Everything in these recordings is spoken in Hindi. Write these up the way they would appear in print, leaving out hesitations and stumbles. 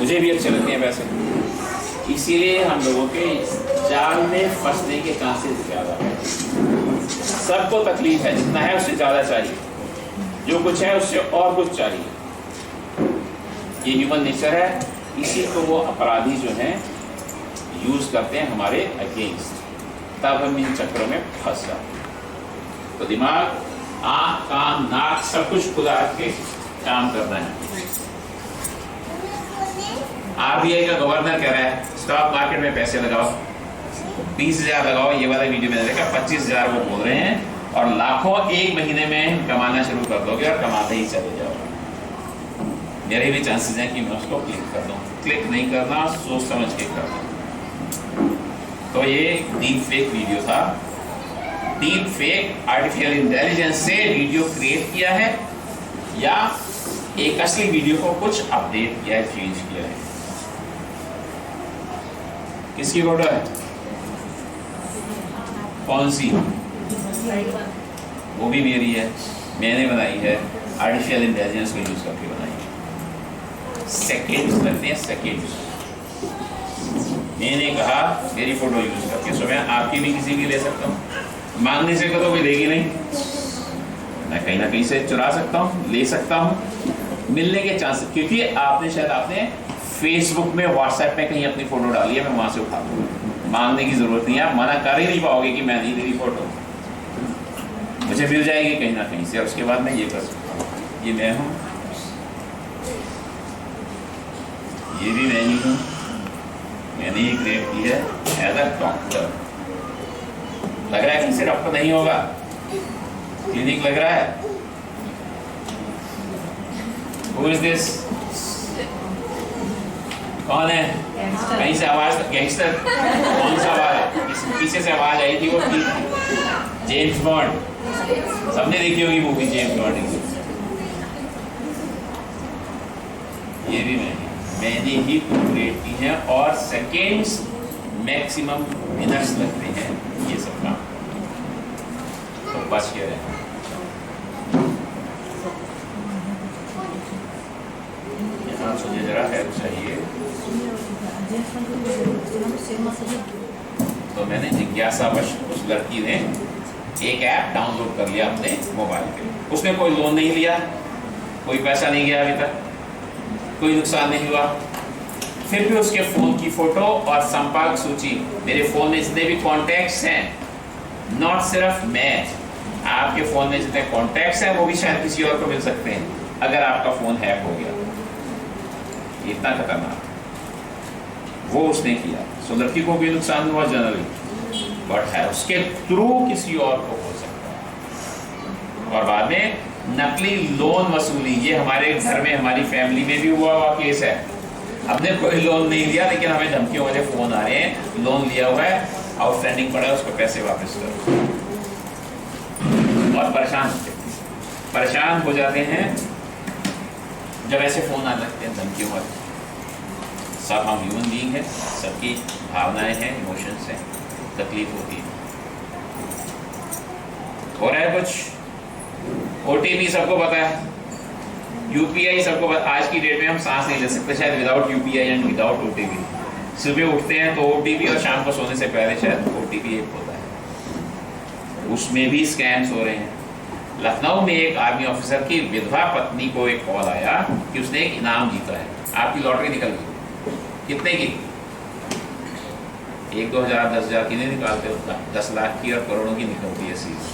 मुझे भी अच्छे लगते हैं वैसे, इसीलिए हम लोगों के जाल में फंसने के चांसेस ज़्यादा है। सबको तकलीफ है, जितना है उससे ज़्यादा चाहिए, जो कुछ है उससे और कुछ चाहिए। ये ह्यूमन नेचर है, इसी को वो अपराधी जो हैं यूज़ करते हैं हमारे अगेंस्ट, तब हम इन चक्रों में फंस जाते हैं। तो दिमाग, आँख, कान, नाक सब कुछ खुला के काम करना है। आरबीआई का गवर्नर कह रहा है स्टॉक मार्केट में पैसे लगाओ, 20,000 लगाओ। ये वाला वीडियो मैंने देखा, 25,000 वो बोल रहे हैं, और लाखों एक महीने में कमाना शुरू कर दोगे और कमाते ही चले जाओगे। मेरे भी चांसेस हैं कि मैं उसको क्लिक कर दूं। क्लिक नहीं करना, सोच समझ के करना। तो ये डीप फेक वीडियो था। डीप फेक आर्टिफिशियल इंटेलिजेंस से वीडियो क्रिएट किया है या एक असली वीडियो को कुछ अपडेट किया है, चेंज किया है। किसकी फोटो है? कौन सी? वो भी मेरी है, मैंने बनाई है, आर्टिफिशियल इंटेलिजेंस को यूज करके बनाई है। सेकेंड्स लगते हैं, सेकेंड्स। मैंने कहा मेरी फोटो यूज करके, सो मैं आपकी भी किसी की ले सकता हूँ। मांगने से तो कोई देगी नहीं, मैं कहीं ना कहीं से चुरा सकता हूँ, ले सकता हूँ। मिलने के चांसेस, क्योंकि आपने शायद आपने फेसबुक में, व्हाट्सएप में कहीं अपनी फोटो डाली है, मैं वहां से उठा दूंगा। मांगने की जरूरत नहीं है, आप मना कर ही नहीं पाओगे कि मैं नहीं दे रही फोटो, मुझे मिल जाएगी कहीं ना कहीं से, और उसके बाद मैं ये कर सकता हूँ। ये मैं हूँ, ये भी मैं ही हूँ, मैंने ही क्रिएट की है एज अ डॉक्टर। लग रहा है कि इसे डॉक्टर नहीं होगा, क्लिनिक लग रहा है। Who is this? कौन है? कहीं से आवाज, गैंगस्टर? कौन सा आवाज है? पीछे से आवाज आई थी, वो जेम्स बॉन्ड, सबने देखी होगी मूवी जेम्स बॉन्ड। ये भी मैंने ही क्रिएट की है, और सेकेंड्स मैक्सिमम मिनट्स लगते हैं ये सब काम। तो बस ये है, यहाँ मुझे जरा हेल्प चाहिए। तो मैंने जिज्ञासावश उस लड़की ने एक ऐप डाउनलोड कर लिया अपने मोबाइल पे। उसने कोई लोन नहीं लिया, कोई पैसा नहीं गया अभी तक, कोई नुकसान नहीं हुआ। फिर भी उसके फोन की फोटो और संपर्क सूची, मेरे फोन में जितने भी कॉन्टैक्ट्स हैं, नॉट सिर्फ मैं, आपके फोन में जितने कॉन्टैक्ट्स हैं वो भी शायद किसी और को मिल सकते हैं अगर आपका फोन हैक हो गया। इतना खतरनाक वो उसने किया। सो लड़की को भी नुकसान हुआ जनरली, बट है उसके थ्रू किसी और को हो सकता है। और बाद में नकली लोन वसूली, ये हमारे घर में, हमारी फैमिली में भी हुआ केस है। हमने कोई लोन नहीं लिया, लेकिन हमें धमकियों वाले फोन आ रहे हैं, लोन लिया हुआ है, आउटस्टैंडिंग पड़ा है, उसको पैसे वापस करो। और परेशान हो जाते हैं जब ऐसे फोन आने लगते हैं धमकियों वाले। सब हम ह्यूमन बीइंग हैं, सबकी भावनाएं हैं, इमोशंस हैं, तकलीफ होती है। हो रहा है कुछ, ओटीपी सबको पता है, यूपीआई सबको पता। आज की डेट में हम सांस नहीं ले सकते शायद without UPI and without OTP. सुबह उठते हैं तो ओटीपी, और शाम को सोने से पहले शायद ओटीपी एक होता है, उसमें भी स्कैम्स हो रहे हैं। लखनऊ में एक आर्मी ऑफिसर की विधवा पत्नी को एक कॉल आया कि उसने एक इनाम जीता है, आपकी लॉटरी निकल गई। कितने की? 1, 2 हज़ार, 10 हज़ार की नहीं निकालते होता, 10 लाख की और करोड़ों की निकलती है सीधी।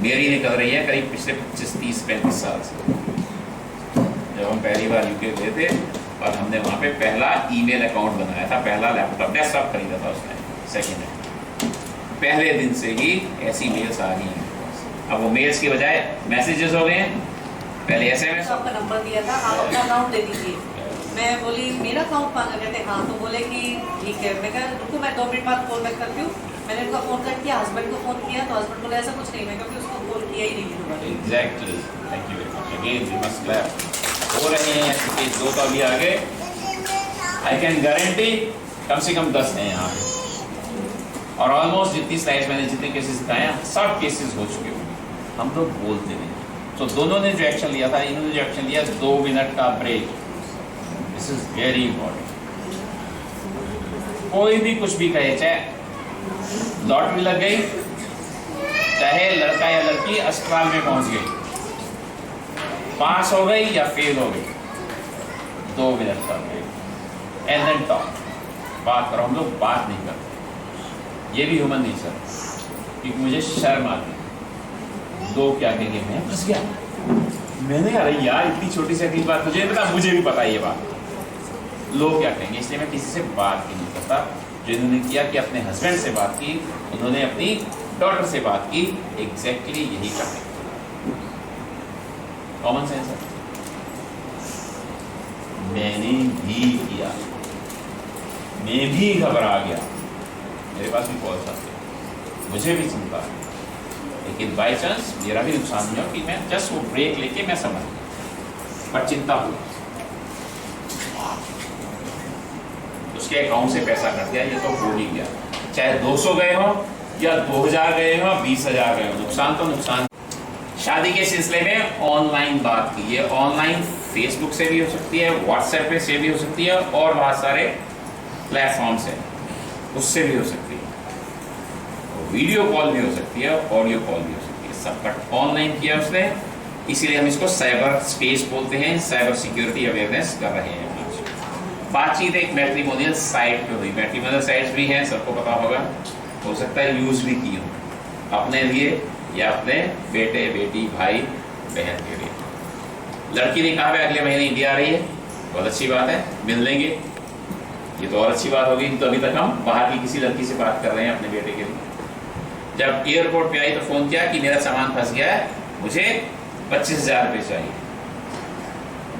मेरी निकल रही है करीब पिछले 25, 30, 35 साल से। जब हम पहली बार यूके गए थे और हमने वहाँ पे पहला ईमेल अकाउंट बनाया था, पहला लैपटॉप, डेस्कटॉप खरीदा था उसने, सेकेंड हैंड, पहले दिन से ही ऐसी मेल्स आ गई हैं। अब वो मेल्स की बजाय मैसेजेस हो गए हैं। पहले SMS आपका नंबर दिया था, आप अपना अकाउंट दे दीजिए। मैं बोली मेरा अकाउंट मांगा कहते हाँ, तो बोले कि ठीक है। मैं कहा रुको, मैं 2 मिनट बाद कॉल बैक करती हूँ। मैंने उनका फ़ोन कर किया, हस्बैंड को फ़ोन किया तो हस्बैंड बोले ऐसा कुछ नहीं, मैं कभी उसको कॉल किया ही नहीं दोबारा। Exactly, thank you very much. Again we must clap. हो रहे हैं ऐसे 2 तो अभी आगे, आई कैन गारंटी कम से कम 10 हैं यहाँ पे, और ऑलमोस्ट जितनी स्लाइड्स मैंने जितने केसेस दिखाए हैं सब केसेस हो चुके होंगे। हम लोग बोलते नहीं। तो दोनों ने जो एक्शन लिया था, इन्होंने जो एक्शन लिया, 2 मिनट का break, this is very important. कोई भी कुछ भी कहे, चाहे लॉटरी लग गई, चाहे लड़का या लड़की अस्पताल में पहुंच गई, पास हो गई या फेल हो गई, 2 मिनट कर गए एंड देन टॉक, बात करो। हम लोग बात नहीं करते, ये भी ह्यूमन नेचर, क्योंकि मुझे शर्म आती है। लोग क्या कहेंगे, मैं फंस गया, मैंने, अरे यार इतनी छोटी सी अगली बात मुझे पता, मुझे भी पता है ये बात, लोग क्या कहेंगे, इसलिए मैं किसी से बात ही नहीं करता। जो इन्होंने किया कि अपने हस्बैंड से बात की, उन्होंने अपनी डॉटर से बात की, एग्जैक्टली यही करते, कॉमन सेंस है। मैंने भी किया, मैं भी घबरा गया, मेरे पास भी कॉल्स आते, मुझे भी चिंता है, लेकिन बाई चांस मेरा भी नुकसान नहीं हो कि मैं जस्ट वो ब्रेक लेके मैं समझ, पर चिंता हुई, उसके अकाउंट से पैसा कट गया, ये तो हो ही गया, चाहे 200 गए हो या 2000 गए हो, 20,000 गए हो, नुकसान तो नुकसान। शादी के सिलसिले में ऑनलाइन बात की है, ऑनलाइन फेसबुक से भी हो सकती है, व्हाट्सएप पे से भी हो सकती है, और बहुत सारे प्लेटफॉर्म से उससे भी हो सकती है, वीडियो कॉल भी हो सकती है, ऑडियो कॉल भी हो सकती है, सब कट ऑनलाइन किया उसने, इसीलिए हम इसको साइबर स्पेस बोलते हैं, साइबर सिक्योरिटी अवेयरनेस कर रहे हैं। बातचीत एक मैट्रिमोनियल साइट पे हुई, मैट्रिमोनियल साइट्स भी हैं, सबको पता होगा, हो सकता है यूज भी की हो अपने लिए या अपने बेटे बेटी भाई बहन के लिए। लड़की ने कहा है अगले महीने इंडिया आ रही है, बहुत अच्छी बात है, मिल लेंगे, ये तो और अच्छी बात होगी। तो अभी तक हम बाहर की किसी लड़की से बात कर रहे हैं अपने बेटे के लिए। जब एयरपोर्ट पे आई तो फोन किया कि मेरा सामान फंस गया है, मुझे 25,000 रुपये चाहिए,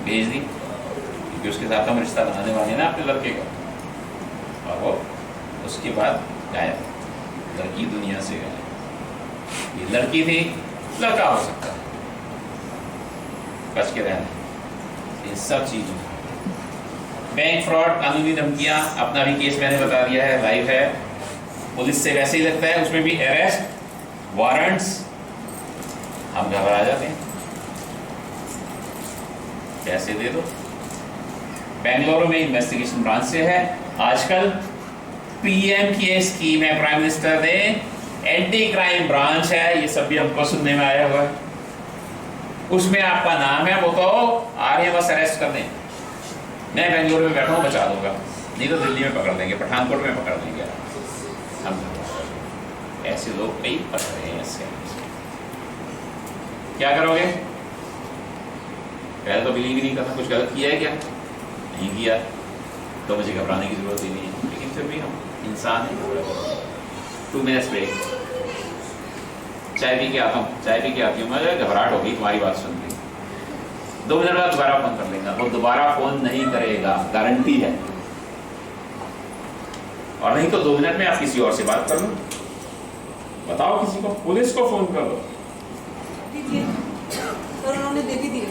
भेज दी, क्योंकि उसके साथ हम रिश्ता बनाने वाले हैं ना अपने लड़के का। और वो उसके बाद गायब, लड़की दुनिया से गायब। ये लड़की थी, लड़का हो सकता है, बच के रहना इन सब चीजों। बैंक फ्रॉड, कानूनी धमकियां, अपना भी केस मैंने बता दिया है, लाइव है, पुलिस से वैसे ही लगता है, उसमें भी अरेस्ट वारंट्स, हम घबरा जाते हैं, पैसे दे दो। बेंगलुरु में इन्वेस्टिगेशन ब्रांच से है, आजकल पीएम की एक स्कीम है, प्राइम मिनिस्टर ने एंटी क्राइम ब्रांच है, ये सब भी हमको सुनने में आया हुआ है, उसमें आपका नाम है, वो तो आ रहे हैं बस अरेस्ट कर दें। मैं बेंगलुरु में बैठा हूँ, बचा दूंगा, नहीं तो दिल्ली में पकड़ देंगे, पठानकोट में पकड़ देंगे। हम ऐसे लोग कई पकड़े हैं, ऐसे क्या करोगे? पहले तो बिलीव ही नहीं करना, कुछ गलत किया है क्या? नहीं किया, तो मुझे घबराने की जरूरत ही नहीं है, लेकिन फिर भी हम इंसान हैं। 2 मिनट्स ब्रेक, चाय पी के आता हूँ, चाय पी के आती हूँ, मुझे घबराहट होगी तुम्हारी बात सुन के, 2 मिनट बाद दोबारा फोन कर लेगा, वो दोबारा फोन नहीं करेगा, गारंटी है। और नहीं तो 2 मिनट में आप किसी और से बात कर लो, बताओ किसी को, पुलिस को फोन कर लो। तो उन्होंने दे भी दिए,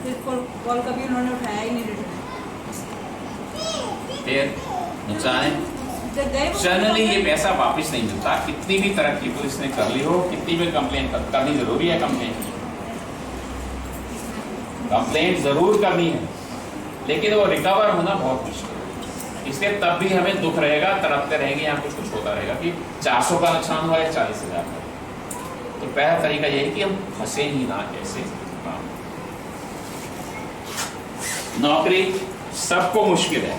फिर कॉल कभी उन्होंने उठाया ही नहीं, फिर नुकसान है। जनरली ये पैसा वापस नहीं मिलता, कितनी भी तरक्की पुलिस ने कर ली हो, कितनी भी कंप्लेंट करनी जरूरी है, कंप्लेंट जरूर करनी है, लेकिन वो रिकवर होना बहुत मुश्किल है। इसलिए तब भी हमें दुख रहेगा, तड़पते रहेंगे, यहाँ कुछ होता रहेगा कि 400 का नुकसान हुआ है, 40,000 का। तो पहला तरीका यह है कि हम फंसे ही ना कैसे। नौकरी सबको मुश्किल है,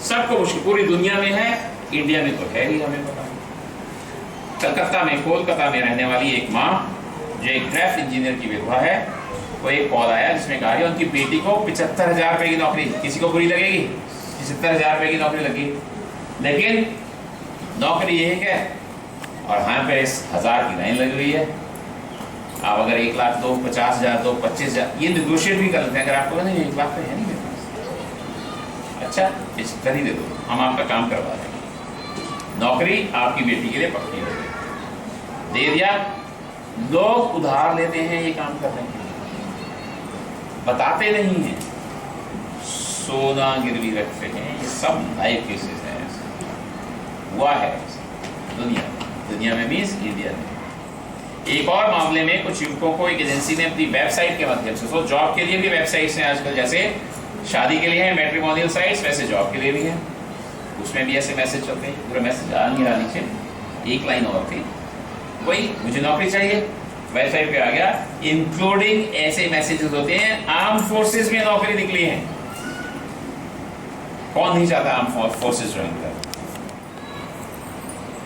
सबको मुश्किल, पूरी दुनिया में है, इंडिया में तो है ही, हमें पता है। कलकत्ता में, कोलकाता में रहने वाली एक माँ जो एक ग्राफ इंजीनियर की विधवा है, वो एक कॉल आया जिसमें कहा उनकी बेटी को 75,000 रुपए की नौकरी, किसी को बुरी लगेगी, 75,000 रुपए की नौकरी लगी, लेकिन नौकरी यही है और यहाँ पे 1,000 की लाइन लगी हुई है। आप अगर 1 लाख दो, 50,000 दो, 25,000, ये निगोशिएट भी कर लेते हैं। अगर आपको नहीं 1 लाख तो है नहीं मेरे पास, अच्छा 75 ही दे दो, हम आपका काम करवा देंगे, नौकरी आपकी बेटी के लिए पक्की हो गई, दे दिया। लोग उधार लेते हैं ये काम करने के लिए, बताते नहीं हैं, सोना गिरवी रखते हैं, ये सब लाइव केसेस हैं, हुआ है दुनिया में मीन्स इंडिया में। एक और मामले में कुछ युवकों को एक एजेंसी ने अपनी वेबसाइट के माध्यम से, जॉब के लिए भी वेबसाइट्स हैं आजकल, जैसे शादी के लिए है मैट्रिमोनियल साइट्स, वैसे जॉब के लिए भी है, उसमें भी ऐसे मैसेज चलते हैं। पूरा मैसेज आ नहीं रहा नीचे, एक लाइन और थी, वही मुझे नौकरी चाहिए, वेबसाइट पे आ गया, इंक्लूडिंग ऐसे मैसेजेस होते हैं आर्म फोर्सेस में नौकरी निकली है। कौन नहीं चाहता आर्म फोर्सेस ज्वाइन कर?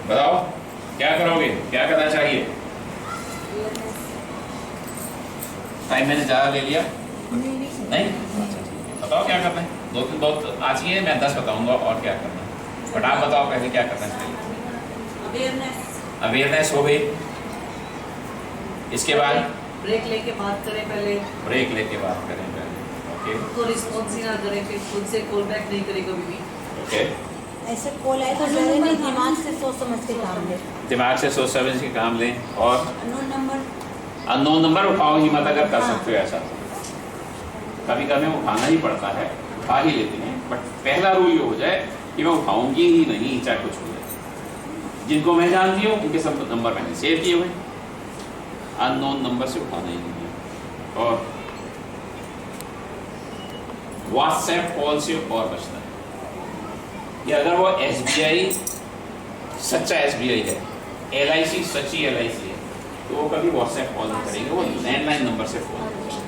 बताओ क्या करोगे, क्या करना चाहिए? टाइम मैंने ज्यादा ले लिया नहीं? बताओ क्या करना है? दो तीन बहुत आज ही है, मैं 10 बताऊंगा और क्या करना है, बट आप बताओ पहले क्या करना चाहिए। अवेयरनेस हो गई, इसके बाद ब्रेक लेके बात करें पहले, ब्रेक लेके बात करें पहले, ओके तो रिस्पॉन्स ही ना करें, फिर खुद से कॉल बैक नहीं करे कभी भी। ओके, ऐसे कॉल आए तो जरूरी नहीं, दिमाग से सोच समझ के काम ले। दिमाग से सोच समझ के काम लें, और अननोन नंबर, अननोन नंबर उठाओ, हिम्मत अगर कर सकते हो ऐसा। कभी कभी उठाना ही पड़ता है, उठा ही लेते हैं, बट पहला रूल ये हो जाए कि मैं उठाऊंगी ही नहीं चाहे कुछ हो जाए। जिनको मैं जानती हूँ उनके सब नंबर मैंने सेव किए हुए, अननोन नंबर से उठाना ही नहीं है। और व्हाट्सएप कॉल से और बचना है। या अगर वो SBI सच्चा SBI है, LIC सच्ची LIC है, तो वो कभी व्हाट्सएप कॉल नहीं करेंगे, वो लैंडलाइन नंबर से फोन करेंगे।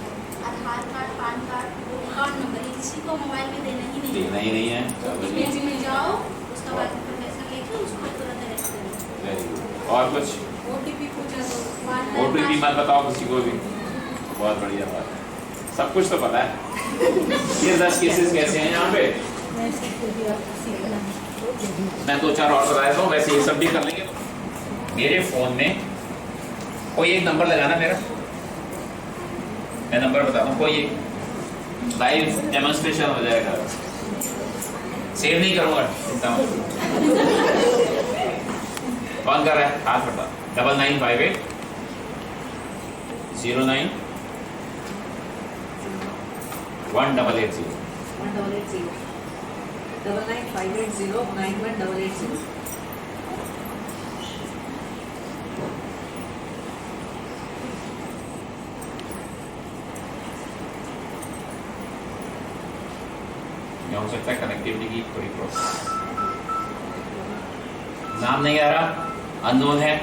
Aadhaar card, PAN card, account number किसी को मोबाइल में देना ही नहीं। देना ही नहीं है। OTP में जाओ, उसका बाद इन्फॉर्मेशन लेके उसको तुरंत अरेस्ट करो। Very good. और कुछ OTP पूछा तो OTP मत बताओ किसी को भी, बहुत बढ़िया बात है, सब कुछ तो पता है। ये 10 केसेस कैसे हैं यहाँ पे, मैं 2-4 और बता देता हूँ, वैसे ये सब भी कर लेंगे। मेरे फोन में कोई एक नंबर लगाना मेरा, मैं नंबर बताता हूँ, कोई एक लाइव डेमोन्स्ट्रेशन हो जाएगा, सेव नहीं करूंगा, चिंता मत करो। कौन कर रहा है, हाथ बढ़ा, 9958 09 1880 1880 99580 91880। हो सकता है कनेक्टिविटी की थोड़ी प्रॉब्लम, नाम नहीं आ रहा, अननोन है,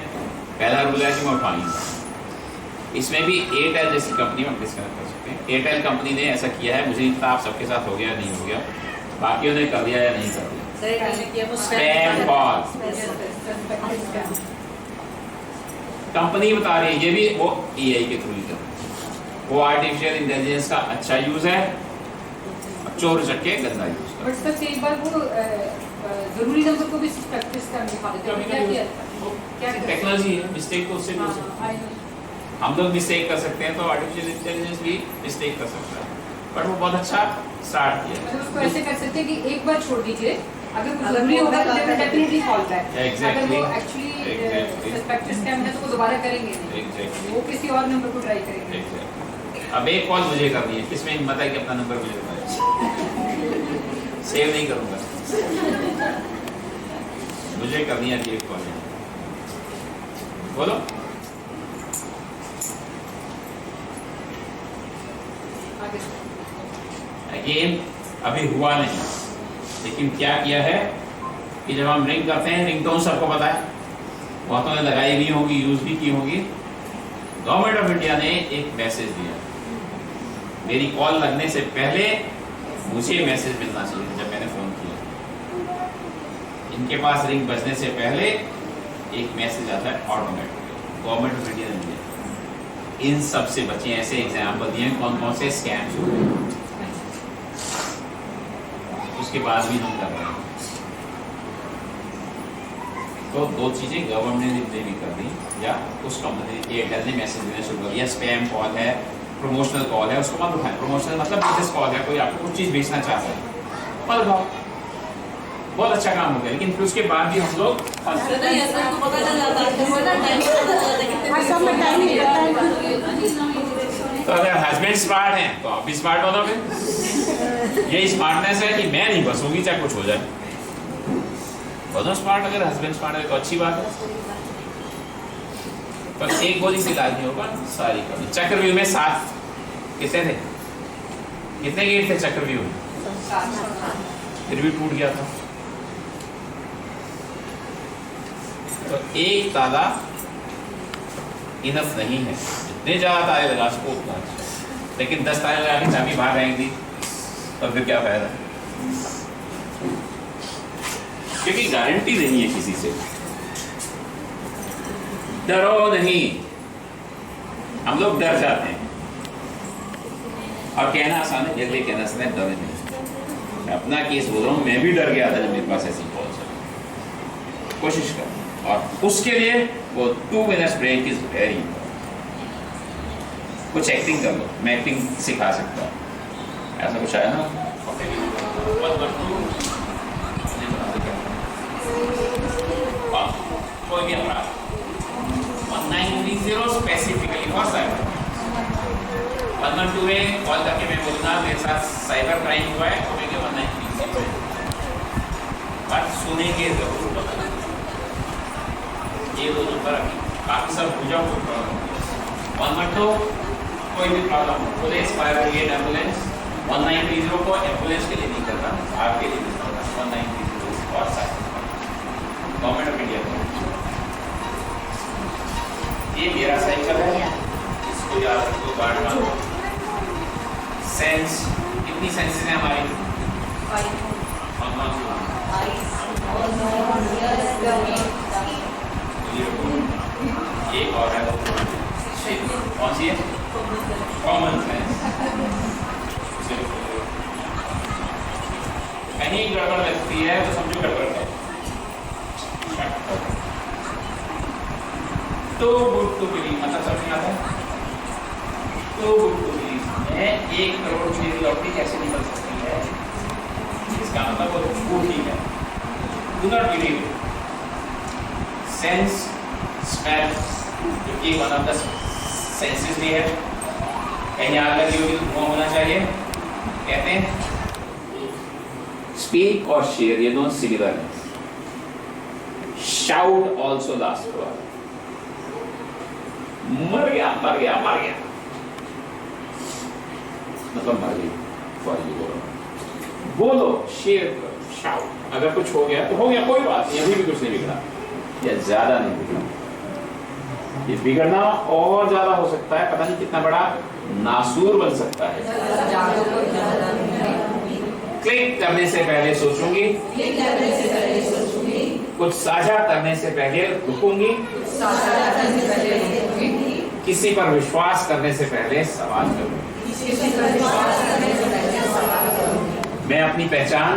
पहला रूल है कि मैं उठा नहीं सकता। इसमें भी एयरटेल जैसी कंपनी में आप डिस्कनेक्ट कर सकते हैं। एयरटेल कंपनी ने ऐसा किया है, मुझे नहीं पता आप सबके साथ हो गया नहीं हो गया, बाकियों ने कर दिया या नहीं कर दिया। स्पैम कॉल कंपनी बता रही है, ये भी वो AI के थ्रू ही कर, वो आर्टिफिशियल इंटेलिजेंस का अच्छा यूज है, चोर चक्के गंदा यूज कर। बट सर एक बार वो जरूरी नंबर को भी प्रैक्टिस कर दिखा देते हैं, क्या टेक्नोलॉजी है, मिस्टेक तो उससे भी हो सकती है। हम लोग मिस्टेक कर सकते हैं, तो आर्टिफिशियल इंटेलिजेंस भी मिस्टेक कर सकता है, बट वो बहुत अच्छा स्टार्ट किया। मतलब उसको ऐसे कर सकते हैं कि एक बार छोड़ दीजिए, अगर कुछ जरूरी होगा तो डेफिनेटली कॉल बैक। अगर वो एक्चुअली सस्पेक्टेड स्कैम है तो वो दोबारा करेंगे नहीं, वो किसी और नंबर को ट्राई करेंगे। अब एक कॉल मुझे करनी है, किसमें हिम्मत है कि अपना नंबर मुझे बताए? सेव नहीं करूंगा, मुझे करनी है एक कॉल, बोलो। अगेन अभी हुआ नहीं, लेकिन क्या किया है कि जब हम रिंग करते हैं, रिंगटोन सबको पता है, बहुतों ने लगाई भी होगी, यूज भी की होगी। गवर्नमेंट ऑफ इंडिया ने एक मैसेज दिया, मेरी कॉल लगने से पहले मुझे मैसेज मिलना चाहिए। जब मैंने फोन किया, इनके पास रिंग बजने से पहले एक मैसेज आता है ऑटोमेटिक, गवर्नमेंट ऑफ इंडिया ने दिया। इन सब से बचे, ऐसे एग्जाम्पल दिए कौन कौन से स्कैम्स हो रहे हैं, उसके बाद भी हम कर रहे हैं। तो दो चीजें गवर्नमेंट ने भी कर दी, या उस कंपनी एयरटेल ने मैसेज देना शुरू कर दिया, स्पैम कॉल है, प्रमोशनल कॉल है, उसको मत उठाएं। प्रमोशनल मतलब बिजनेस कॉल है, कोई आपको कुछ चीज बेचना चाहता है, मत उठाओ। बहुत अच्छा काम हो गया, लेकिन फिर उसके बाद भी हम लोग तो अगर हस्बैंड स्मार्ट हैं तो आप भी स्मार्ट बनोगे। ये स्मार्टनेस है कि मैं नहीं बसूंगी चाहे कुछ हो जाए, बनो स्मार्ट। अगर हस्बैंड स्मार्ट है तो अच्छी बात है, पर एक गोली से इलाज नहीं होगा, सारी करनी। चक्रव्यूह में 7 कितने थे? कितने गेट थे चक्रव्यूह में? फिर भी टूट गया था। तो एक ताला इनफ नहीं है, जितने ज्यादा ताले लगा सको उतना अच्छा। लेकिन 10 ताले लगा के चाबी बाहर आएंगी तो फिर क्या फायदा? क्योंकि गारंटी नहीं है किसी से। डरो नहीं, हम लोग डर जाते हैं और कहना आसान है, जल्दी कहना आसान है, डरे नहीं। मैं अपना केस बोल रहा हूँ, मैं भी डर गया था जब मेरे पास ऐसी कॉल चली। कोशिश कर, और उसके लिए वो 2 minutes break is very important. कुछ एक्टिंग कर लो, मैं एक्टिंग सिखा सकता हूँ। ऐसा कुछ आया ना? कोई भी अपराध 1930 स्पेसिफिकली फॉर साइबर। 112 में कॉल करके मैं बोलूँगा मेरे साथ साइबर क्राइम हुआ है, तो मैं 1930 बात सुनेंगे जरूर। ये 2 नंबर अभी काफी सब पूजा को 112 कोई भी प्रॉब्लम हो, पुलिस, फायर ब्रिगेड, एम्बुलेंस। 1930 को एम्बुलेंस के लिए नहीं करता, आपके लिए नहीं करता। 1930 और साइबर गवर्नमेंट ऑफ इंडिया। ये मेरा साइकिल है, इसको याद रखो। गार्ड मानो सेंस, कितनी सेंसेस हैं हमारी? 5। एक और है, कौन सी है? Common sense. कहीं गड़बड़ लगती है तो समझो गड़बड़ है। तो गुड टू बिलीव मतलब समझ में आता है? तो गुड टू बिलीव में 1 करोड़ की लॉटरी कैसे निकल सकती है? इसका मतलब वो गुड ही है। Do not believe. Sense, smell, जो कि वन ऑफ द सेंसेस भी है। कहीं आग लगी होगी तो धुआं होना चाहिए। कहते हैं स्पीक और शेयर, ये दोनों सिमिलर हैं। शाउट ऑल्सो लास्ट फॉर, मर गया मर गया मर गया मतलब मर गई फॉर यू। बोलो, शेयर करो, शाउट। अगर कुछ हो गया तो हो गया, कोई बात नहीं, अभी भी कुछ नहीं बिगड़ा या ज्यादा नहीं बिगड़ा। ये बिगड़ना और ज्यादा हो सकता है, पता नहीं कितना बड़ा नासूर बन सकता है। क्लिक करने से पहले सोचूंगी, कुछ साझा करने से पहले रुकूंगी, किसी पर विश्वास करने से पहले सवाल करूंगी। मैं अपनी पहचान,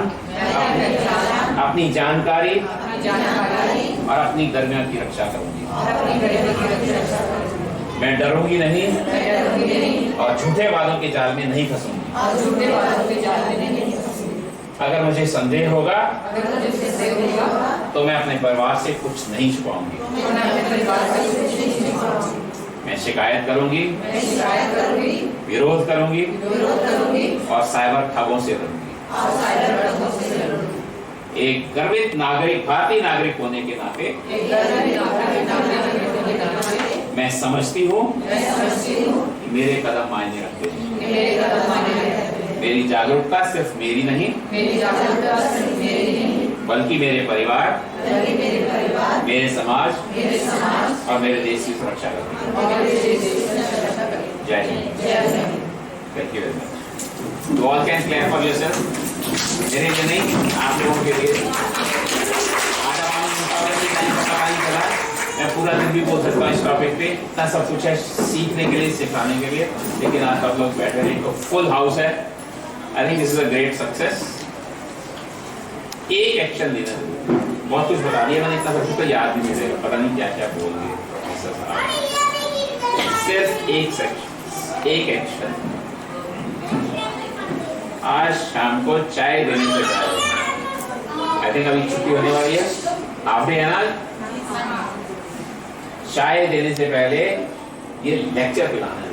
अपनी जानकारी और अपनी गरिमा की रक्षा करूंगी। मैं डरूंगी नहीं और झूठे वादों के जाल में नहीं फंसूंगी। अगर मुझे संदेह होगा तो मैं अपने परिवार से कुछ नहीं छुपाऊंगी। मैं शिकायत करूंगी, विरोध करूंगी और साइबर ठगों से लड़ूंगी। एक गर्वित नागरिक, भारतीय नागरिक होने के नाते मैं समझती हूँ कि मेरे कदम मायने रखते हैं। मेरी जागरूकता सिर्फ मेरी नहीं बल्कि मेरे परिवार, मेरे समाज और मेरे देश की सुरक्षा करती है। जय Hind. Thank you very much. You all can clap for yourself. मेरे लिए नहीं, आप लोगों के लिए। आज पता नहीं चला, मैं पूरा दिन भी बोल सकता हूँ इस टॉपिक पे, इतना सब कुछ है सीखने के लिए, सिखाने के लिए, लेकिन आज आप लोग बैठे नहीं तो फुल हाउस है। I think this is a great success. एक एक्शन लेना है, बहुत कुछ बता दिया मैंने, इतना सब कुछ तो याद नहीं रहेगा, पता नहीं क्या क्या बोल दिए प्रोफेसर साहब। सिर्फ एक सेक्शन, एक एक्शन। आज शाम को चाय देने से पहले, आई थिंक अभी छुट्टी होने वाली है, आप भी है ना, चाय देने से पहले ये लेक्चर पिलाना है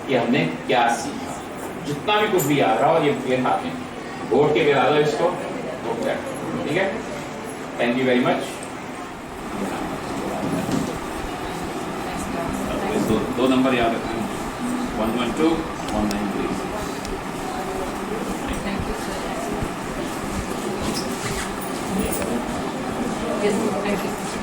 कि हमने क्या सीखा, जितना भी कुछ भी याद रहा और ये हाथ में बोर्ड के पिला दो इसको, ठीक है। Thank you very much. दो नंबर याद रखना, 112 1936। Thank you sir. Yes thank you.